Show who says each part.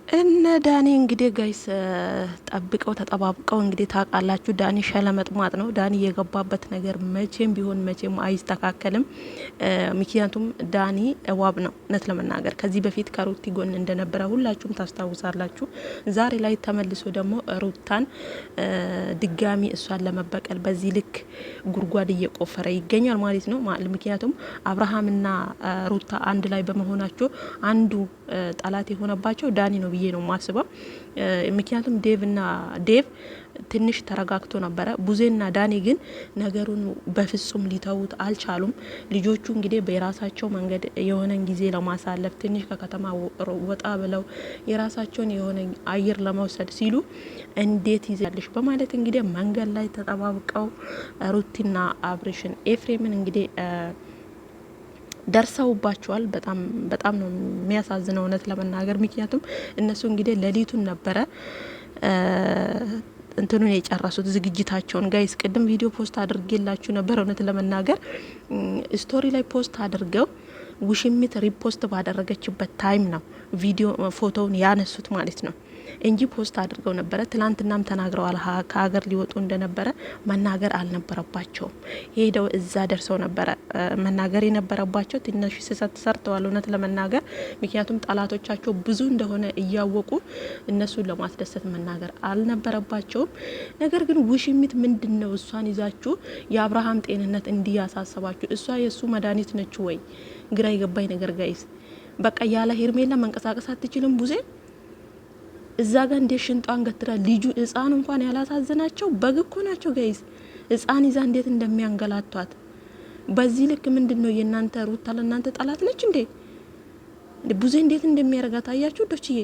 Speaker 1: እነ ዳኒ እንግዲህ ጋይስ ጠብቀው ተጠባብቀው እንግዲህ ታውቃላችሁ። ዳኒ ሸለመጥማጥ ነው። ዳኒ የገባበት ነገር መቼም ቢሆን መቼም አይስተካከልም። ምክንያቱም ዳኒ እዋብ ነው። እውነት ለመናገር ከዚህ በፊት ከሩቲ ጎን እንደነበረ ሁላችሁም ታስታውሳላችሁ። ዛሬ ላይ ተመልሶ ደግሞ ሩታን ድጋሚ እሷን ለመበቀል በዚህ ልክ ጉድጓድ እየቆፈረ ይገኛል ማለት ነው። ምክንያቱም አብርሃምና ሩታ አንድ ላይ በመሆናቸው አንዱ ጠላት የሆነባቸው ዳኒ ነው ብዬ ነው ማስበው። ምክንያቱም ዴቭ ትንሽ ተረጋግቶ ነበረ። ቡዜና ዳኒ ግን ነገሩን በፍጹም ሊተውት አልቻሉም። ልጆቹ እንግዲህ በራሳቸው መንገድ የሆነን ጊዜ ለማሳለፍ ትንሽ ከከተማ ወጣ ብለው የራሳቸውን የሆነ አየር ለመውሰድ ሲሉ እንዴት ይዛልሽ በማለት እንግዲህ መንገድ ላይ ተጠባብቀው ሩቲና አብርሽን ኤፍሬምን እንግዲህ ደርሰውባቸዋል። በጣም ነው የሚያሳዝነው እውነት ለመናገር። ምክንያቱም እነሱ እንግዲህ ሌሊቱን ነበረ እንትኑን የጨረሱት ዝግጅታቸውን። ጋይስ ቅድም ቪዲዮ ፖስት አድርጌላችሁ ነበር። እውነት ለመናገር ስቶሪ ላይ ፖስት አድርገው ውሽሚት ሪፖስት ባደረገችበት ታይም ነው ቪዲዮ ፎቶውን ያነሱት ማለት ነው እንጂ ፖስት አድርገው ነበረ። ትላንትናም ተናግረዋል። ከሀገር ሊወጡ እንደነበረ መናገር አልነበረባቸውም። ሄደው እዛ ደርሰው ነበረ መናገር የነበረባቸው። ትንሽ ስህተት ሰርተዋል እውነት ለመናገር። ምክንያቱም ጠላቶቻቸው ብዙ እንደሆነ እያወቁ እነሱን ለማስደሰት መናገር አልነበረባቸውም። ነገር ግን ውሽሚት ምንድነው እሷን ይዛችሁ የአብርሃም ጤንነት እንዲያሳሰባችሁ? እሷ የእሱ መድኃኒት ነች ወይ? ግራ የገባኝ ነገር ጋይስ። በቃ ያለ ሄርሜላ መንቀሳቀስ አትችልም ቡዜ እዛ ጋር እንዴት ሽንጧን ገትራ ልጁ ህፃን እንኳን ያላሳዘናቸው በግ እኮ ናቸው ጋይስ። ህፃን ይዛ እንዴት እንደሚያንገላቷት በዚህ ልክ ምንድነው የእናንተ ሩታ ለእናንተ ጠላት ነች እንዴ? ቡዜ እንዴት እንደሚያረጋት አያችሁ ዶችዬ።